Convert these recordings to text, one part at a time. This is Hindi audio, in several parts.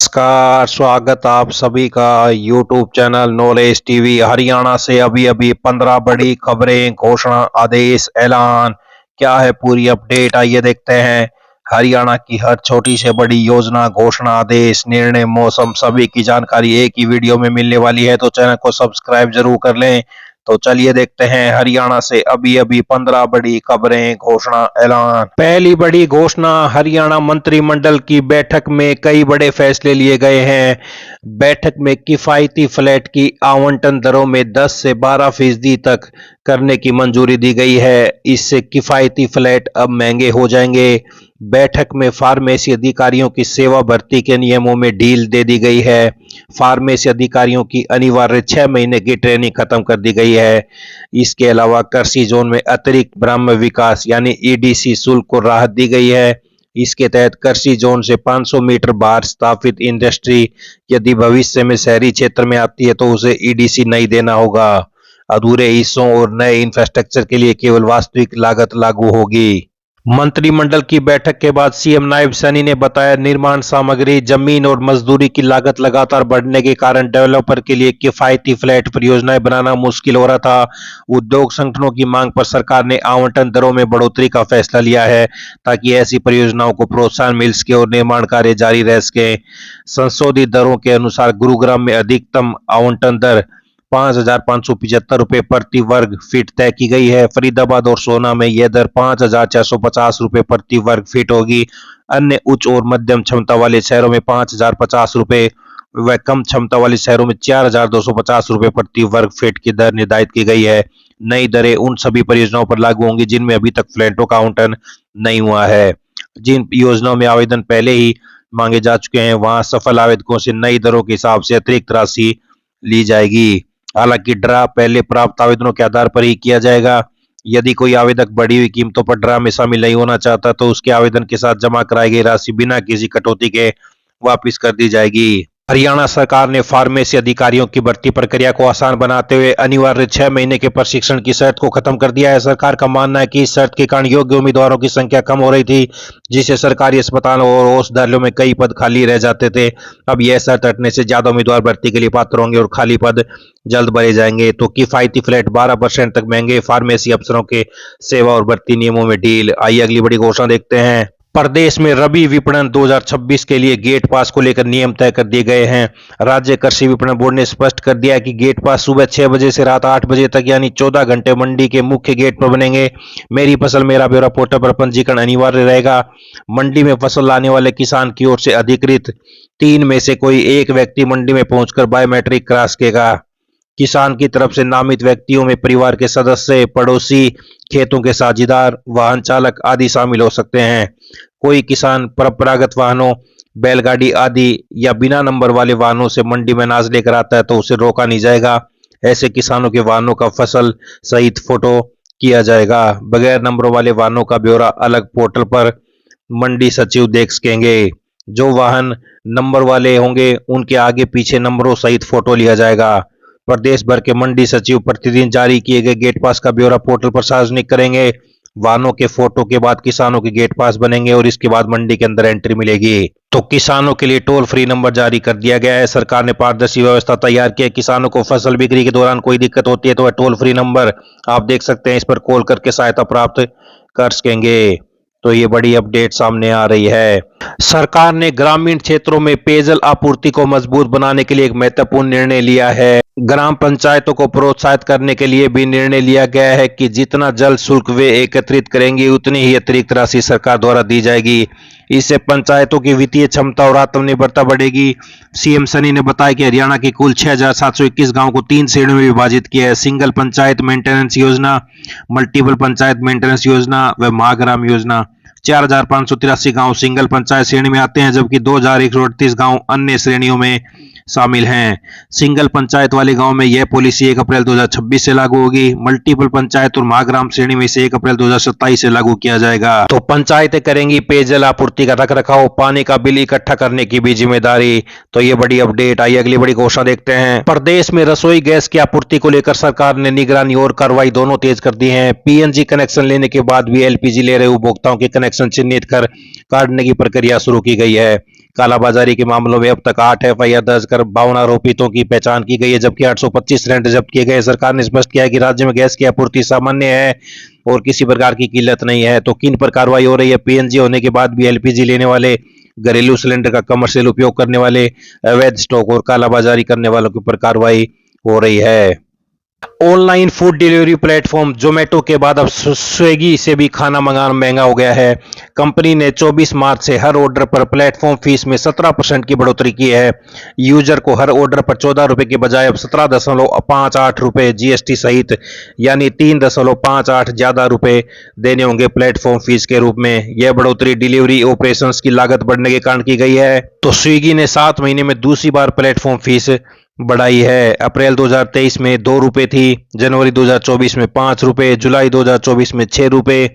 नमस्कार, स्वागत आप सभी का YouTube channel knowledge TV Haryana से। अभी अभी 15 बड़ी खबरें, घोषणा, आदेश, ऐलान, क्या है पूरी अपडेट, आइए देखते हैं। हरियाणा की हर छोटी से बड़ी योजना, घोषणा, आदेश, निर्णय, मौसम, सभी की जानकारी एक ही वीडियो में मिलने वाली है, तो चैनल को सब्सक्राइब जरूर कर लें। तो चलिए देखते हैं हरियाणा से अभी अभी 15 बड़ी खबरें, घोषणा, ऐलान। पहली बड़ी घोषणा, हरियाणा मंत्रिमंडल की बैठक में कई बड़े फैसले लिए गए हैं। बैठक में किफायती फ्लैट की आवंटन दरों में 10 से 12% तक करने की मंजूरी दी गई है। इससे किफायती फ्लैट अब महंगे हो जाएंगे। बैठक में फार्मेसी अधिकारियों की सेवा भर्ती के नियमों में ढील दे दी गई है। फार्मेसी अधिकारियों की अनिवार्य 6 महीने की ट्रेनिंग खत्म कर दी गई है। इसके अलावा कृषि जोन में अतिरिक्त ब्रह्म विकास यानी ईडीसी शुल्क को राहत दी गई है। इसके तहत कृषि जोन से 500 मीटर बाहर स्थापित इंडस्ट्री यदि भविष्य में शहरी क्षेत्र में आती है तो उसे ईडीसी नहीं देना होगा। अधूरे हिस्सों और नए इंफ्रास्ट्रक्चर के लिए केवल वास्तविक लागत लागू होगी। मंत्रिमंडल की बैठक के बाद सीएम नायब सैनी ने बताया, निर्माण सामग्री, जमीन और मजदूरी की लागत लगातार बढ़ने के कारण डेवलपर के लिए किफायती फ्लैट परियोजनाएं बनाना मुश्किल हो रहा था। उद्योग संगठनों की मांग पर सरकार ने आवंटन दरों में बढ़ोतरी का फैसला लिया है ताकि ऐसी परियोजनाओं को प्रोत्साहन मिल सके और निर्माण कार्य जारी रह सके। संशोधित दरों के अनुसार गुरुग्राम में अधिकतम आवंटन दर 5,575 रुपये प्रति वर्ग फीट तय की गई है। फरीदाबाद और सोना में यह दर 5,650 रुपये प्रति वर्ग फीट होगी। अन्य उच्च और मध्यम क्षमता वाले शहरों में 5,050 रुपये व कम क्षमता वाले शहरों में 4,250 रुपये प्रति वर्ग फीट की दर निर्धारित की गई है। नई दरें उन सभी परियोजनाओं पर लागू होंगी जिनमें अभी तक फ्लैटों का आवंटन नहीं हुआ है। जिन योजनाओं में आवेदन पहले ही मांगे जा चुके हैं वहां सफल आवेदकों से नई दरों के हिसाब से अतिरिक्त राशि ली जाएगी। हालांकि ड्रा पहले प्राप्त आवेदनों के आधार पर ही किया जाएगा। यदि कोई आवेदक बढ़ी हुई कीमतों पर ड्रा में शामिल नहीं होना चाहता तो उसके आवेदन के साथ जमा कराई गई राशि बिना किसी कटौती के वापस कर दी जाएगी। हरियाणा सरकार ने फार्मेसी अधिकारियों की भर्ती प्रक्रिया को आसान बनाते हुए अनिवार्य 6 महीने के प्रशिक्षण की शर्त को खत्म कर दिया है। सरकार का मानना है कि इस शर्त के कारण योग्य उम्मीदवारों की संख्या कम हो रही थी, जिससे सरकारी अस्पतालों और औषधालयों में कई पद खाली रह जाते थे। अब यह शर्त हटने से ज्यादा उम्मीदवार भर्ती के लिए पात्र होंगे और खाली पद जल्द भरे जाएंगे। तो किफायती फ्लैट 12% तक महंगे, फार्मेसी अफसरों के सेवा और भर्ती नियमों में ढील। आइए अगली बड़ी घोषणा देखते हैं। प्रदेश में रबी विपणन 2026 के लिए गेट पास को लेकर नियम तय कर दिए गए हैं। राज्य कृषि विपणन बोर्ड ने स्पष्ट कर दिया है कि गेट पास सुबह 6 बजे से रात 8 बजे तक यानी 14 घंटे मंडी के मुख्य गेट पर बनेंगे। मेरी फसल मेरा ब्यौरा पोर्टल पर पंजीकरण अनिवार्य रहेगा। मंडी में फसल लाने वाले किसान की ओर से अधिकृत 3 में से कोई एक व्यक्ति मंडी में पहुंचकर बायोमेट्रिक करा सकेगा। किसान की तरफ से नामित व्यक्तियों में परिवार के सदस्य, पड़ोसी, खेतों के साझीदार, वाहन चालक आदि शामिल हो सकते हैं। कोई किसान परंपरागत वाहनों, बैलगाड़ी आदि या बिना नंबर वाले वाहनों से मंडी में अनाज लेकर आता है तो उसे रोका नहीं जाएगा। ऐसे किसानों के वाहनों का फसल सहित फोटो किया जाएगा। बगैर नंबरों वाले वाहनों का ब्यौरा अलग पोर्टल पर मंडी सचिव देख सकेंगे। जो वाहन नंबर वाले होंगे उनके आगे पीछे नंबरों सहित फोटो लिया जाएगा। प्रदेश भर के मंडी सचिव प्रतिदिन जारी किए गए गेट पास का ब्यौरा पोर्टल पर सार्वजनिक करेंगे। वाहनों के फोटो के बाद किसानों के गेट पास बनेंगे और इसके बाद मंडी के अंदर एंट्री मिलेगी। तो किसानों के लिए टोल फ्री नंबर जारी कर दिया गया है। सरकार ने पारदर्शी व्यवस्था तैयार की है। किसानों को फसल बिक्री के दौरान कोई दिक्कत होती है तो वह टोल फ्री नंबर आप देख सकते हैं, इस पर कॉल करके सहायता प्राप्त कर सकेंगे। तो ये बड़ी अपडेट सामने आ रही है। सरकार ने ग्रामीण क्षेत्रों में पेयजल आपूर्ति को मजबूत बनाने के लिए एक महत्वपूर्ण निर्णय लिया है। ग्राम पंचायतों को प्रोत्साहित करने के लिए भी निर्णय लिया गया है कि जितना जल शुल्क वे एकत्रित करेंगे उतनी ही अतिरिक्त राशि सरकार द्वारा दी जाएगी। इससे पंचायतों की वित्तीय क्षमता और आत्मनिर्भरता बढ़ेगी। सीएम सनी ने बताया कि हरियाणा की कुल 6,721 गांवों को 3 श्रेणियों में विभाजित किया है: सिंगल पंचायत मेंटेनेंस योजना, मल्टीपल पंचायत मेंटेनेंस योजना व महाग्राम योजना। 4,583 गांव सिंगल पंचायत श्रेणी में आते हैं जबकि 2,138 गांव अन्य श्रेणियों में शामिल हैं। सिंगल पंचायत वाले गांव में यह पॉलिसी 1 अप्रैल 2026 से लागू होगी। मल्टीपल पंचायत और महाग्राम श्रेणी में से 1 अप्रैल 2027 से लागू किया जाएगा। तो पंचायतें करेंगी पेयजल आपूर्ति का रखरखाव, पानी का बिल इकट्ठा करने की भी जिम्मेदारी। तो ये बड़ी अपडेट आई। अगली बड़ी घोषणा देखते हैं। प्रदेश में रसोई गैस की आपूर्ति को लेकर सरकार ने निगरानी और कार्रवाई दोनों तेज कर दी है। पीएनजी कनेक्शन लेने के बाद भी एलपीजी ले रहे उपभोक्ताओं के कनेक्शन चिन्हित कर काटने की प्रक्रिया शुरू की गई है। कालाबाजारी के मामलों में अब तक 8 एफआईआर दर्ज कर 52 आरोपितों की पहचान की गई है, जबकि 825 सिलेंडर जब्त किए गए। सरकार ने स्पष्ट किया है कि राज्य में गैस की आपूर्ति सामान्य है और किसी प्रकार की किल्लत नहीं है। तो किन पर कार्रवाई हो रही है? पीएनजी होने के बाद भी एलपीजी लेने वाले, घरेलू सिलेंडर का कमर्शियल उपयोग करने वाले, अवैध स्टॉक और कालाबाजारी करने वालों के ऊपर कार्रवाई हो रही है। Online food delivery platform Zomato के बाद अब स्विगी से भी खाना मंगाना महंगा हो गया है। कंपनी ने 24 मार्च से हर ऑर्डर पर प्लेटफॉर्म फीस में 17% की बढ़ोतरी की है। यूजर को हर ऑर्डर पर 14 रुपए के बजाय अब 17.58 रुपए जीएसटी सहित यानी 3.58 ज्यादा रुपए देने होंगे प्लेटफॉर्म फीस के रूप में। यह बढ़ोतरी डिलीवरी ऑपरेशंस की लागत बढ़ने के कारण की गई है। तो स्विगी ने 7 महीने में दूसरी बार प्लेटफॉर्म फीस बढ़ाई है। अप्रैल 2023 में 2 रुपए थी, जनवरी 2024 में 5 रुपए, जुलाई 2024 में 6 रुपए,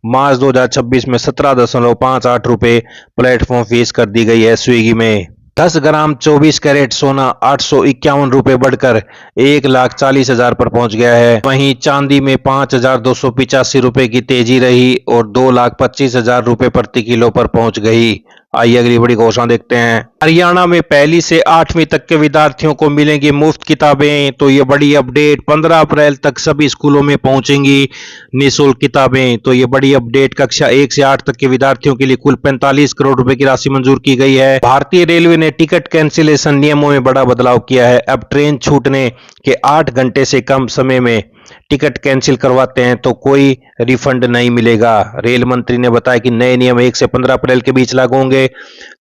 मार्च 2026 में 17.58 रुपए प्लेटफॉर्म फीस कर दी गई है स्विगी में। 10 ग्राम 24 कैरेट सोना 851 रुपए बढ़कर 1,40,000 पर पहुंच गया है। वहीं चांदी में 5,285 रुपए की तेजी रही और 2,25,000 रुपए प्रति किलो पर पहुंच गई। आइए अगली बड़ी घोषणा देखते हैं। हरियाणा में पहली से 8वीं तक के विद्यार्थियों को मिलेंगी मुफ्त किताबें। तो ये बड़ी अपडेट, 15 अप्रैल तक सभी स्कूलों में पहुंचेंगी निःशुल्क किताबें। तो ये बड़ी अपडेट, कक्षा 1 से 8 तक के विद्यार्थियों के लिए कुल 45 करोड़ रुपए की राशि मंजूर की गई है। भारतीय रेलवे ने टिकट कैंसिलेशन नियमों में बड़ा बदलाव किया है। अब ट्रेन छूटने के 8 घंटे से कम समय में टिकट कैंसिल करवाते हैं तो कोई रिफंड नहीं मिलेगा। रेल मंत्री ने बताया कि नए नियम 1 से 15 अप्रैल के बीच लागू होंगे।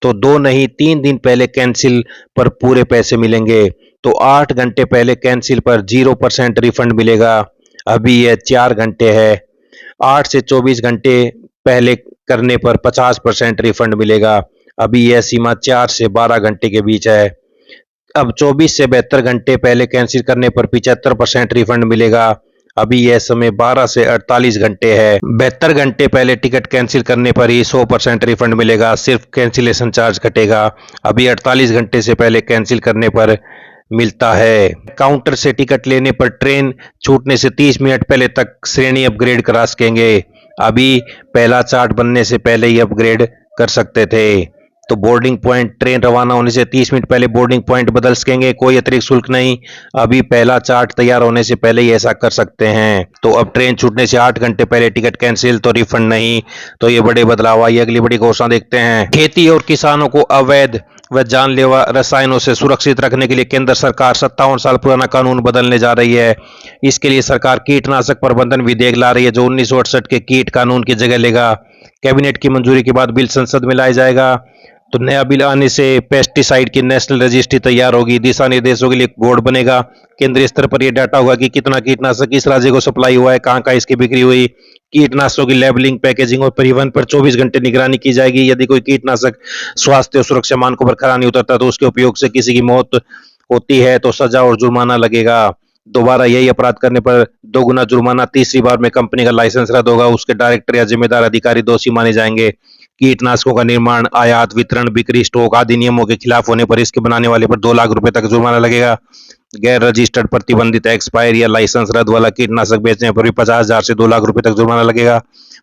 तो 2 नहीं 3 दिन पहले कैंसिल पर पूरे पैसे मिलेंगे। तो 8 घंटे पहले कैंसिल पर 0% रिफंड मिलेगा। अभी यह 4 घंटे है। 8 से 24 घंटे पहले करने पर 50% रिफंड मिलेगा। अभी यह सीमा 4 से 12 घंटे के बीच है। अब 24 से 72 घंटे पहले कैंसिल करने पर 75% रिफंड मिलेगा। अभी यह समय 12 से 48 घंटे है। 72 घंटे पहले टिकट कैंसिल करने पर ही 100% रिफंड मिलेगा, सिर्फ कैंसिलेशन चार्ज कटेगा। अभी 48 घंटे से पहले कैंसिल करने पर मिलता है। काउंटर से टिकट लेने पर ट्रेन छूटने से 30 मिनट पहले तक श्रेणी अपग्रेड करा सकेंगे। अभी पहला चार्ट बनने से पहले ही अपग्रेड कर सकते थे। तो बोर्डिंग पॉइंट, ट्रेन रवाना होने से 30 मिनट पहले बोर्डिंग पॉइंट बदल सकेंगे, कोई अतिरिक्त शुल्क नहीं। अभी पहला चार्ट तैयार होने से पहले ही ऐसा कर सकते हैं। तो अब ट्रेन छूटने से 8 घंटे पहले टिकट कैंसिल तो रिफंड नहीं। तो ये बड़े बदलाव आई। अगली बड़ी घोषणा देखते हैं। खेती और किसानों को अवैध व जानलेवा रसायनों से सुरक्षित रखने के लिए केंद्र सरकार 57 साल पुराना कानून बदलने जा रही है। इसके लिए सरकार कीटनाशक प्रबंधन विधेयक ला रही है जो 1968 के कीट कानून की जगह लेगा। कैबिनेट की मंजूरी के बाद बिल संसद में लाया जाएगा। तो नया बिल आने से पेस्टिसाइड की नेशनल रजिस्ट्री तैयार होगी, दिशा निर्देशों के लिए बोर्ड बनेगा। केंद्रीय स्तर पर यह डाटा होगा कि कितना कीटनाशक किस राज्य को सप्लाई हुआ है, कहां कहां इसकी बिक्री हुई। कीटनाशकों की लेबलिंग, पैकेजिंग और परिवहन पर 24 घंटे निगरानी की जाएगी। यदि कोई कीटनाशक स्वास्थ्य और सुरक्षा मानकों पर खरा नहीं उतरता तो उसके उपयोग से किसी की मौत होती है तो सजा और जुर्माना लगेगा। दोबारा यही अपराध करने पर 2 गुना जुर्माना, तीसरी बार में कंपनी का लाइसेंस रद्द होगा, उसके डायरेक्टर या जिम्मेदार अधिकारी दोषी माने जाएंगे। कीटनाशकों का निर्माण, आयात, वितरण, बिक्री, स्टॉक आदि नियमों के खिलाफ होने पर इसके बनाने वाले पर 2 लाख रुपए तक जुर्माना लगेगा। गैर रजिस्टर्ड, प्रतिबंधित, एक्सपायर या लाइसेंस रद्द वाला कीटनाशक बेचने पर भी 50,000 से 2 लाख रुपए तक जुर्माना लगेगा।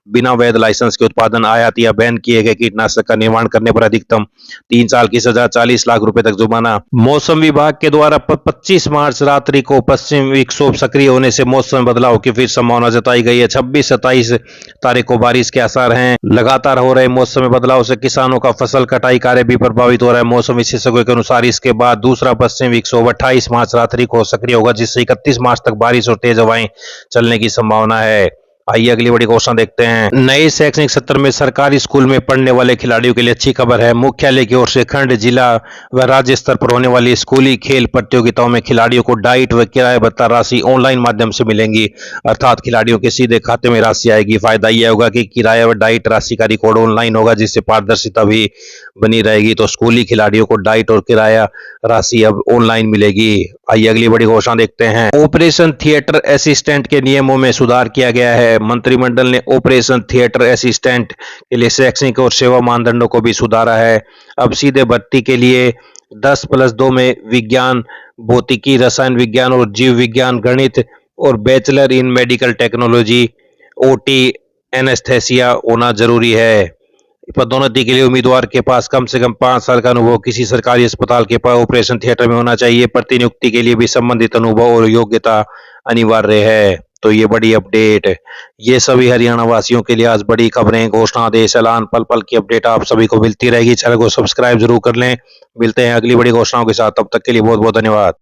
बिना वैध लाइसेंस के उत्पादन, आयात या बैन किए गए कीटनाशक का निर्माण करने पर अधिकतम 3 साल की सजा, 40 लाख रुपए तक जुर्माना। मौसम विभाग के द्वारा 25 मार्च रात्रि को पश्चिम विक्षोभ सक्रिय होने से मौसम बदलाव की फिर संभावना जताई गई है। 26-27 तारीख को बारिश के आसार हैं। लगातार हो रहे मौसम में बदलाव से किसानों का फसल कटाई कार्य भी प्रभावित हो रहा है। मौसम विशेषज्ञों के अनुसार इसके बाद दूसरा पश्चिम विक्षोभ 28 मार्च रात्रि को सक्रिय होगा, जिससे 31 मार्च तक बारिश और तेज हवाएं चलने की संभावना है। आइए अगली बड़ी घोषणा देखते हैं। नए शैक्षणिक सत्र में सरकारी स्कूल में पढ़ने वाले खिलाड़ियों के लिए अच्छी खबर है। मुख्यालय की ओर से खंड, जिला व राज्य स्तर पर होने वाली स्कूली खेल प्रतियोगिताओं में खिलाड़ियों को डाइट व किराया भत्ता राशि ऑनलाइन माध्यम से मिलेंगी, अर्थात खिलाड़ियों के सीधे खाते में राशि आएगी। फायदा यह होगा कि किराया व डाइट राशि का रिकॉर्ड ऑनलाइन होगा, जिससे पारदर्शिता भी बनी रहेगी। तो स्कूली खिलाड़ियों को डाइट और किराया राशि अब ऑनलाइन मिलेगी। आइए अगली बड़ी घोषणा देखते हैं। ऑपरेशन थिएटर असिस्टेंट के नियमों में सुधार किया गया है। मंत्रिमंडल ने ऑपरेशन थिएटर असिस्टेंट के लिए शैक्षणिक और सेवा मानदंडों को भी सुधारा है। अब सीधे भर्ती के लिए 10+2 में विज्ञान, भौतिकी, रसायन विज्ञान और जीव विज्ञान, गणित और bachelor in medical technology, OT, anaesthesia होना जरूरी है। पदोन्नति के लिए उम्मीदवार के पास कम से कम 5 साल का अनुभव किसी सरकारी अस्पताल के ऑपरेशन थिएटर में होना चाहिए। प्रतिनियुक्ति के लिए भी संबंधित अनुभव और योग्यता अनिवार्य है। तो ये बड़ी अपडेट, ये सभी हरियाणा वासियों के लिए आज बड़ी खबरें, घोषणा, आदेश, ऐलान, पल पल की अपडेट आप सभी को मिलती रहेगी। चैनल को सब्सक्राइब जरूर कर लें। मिलते हैं अगली बड़ी घोषणाओं के साथ, तब तक के लिए बहुत बहुत धन्यवाद।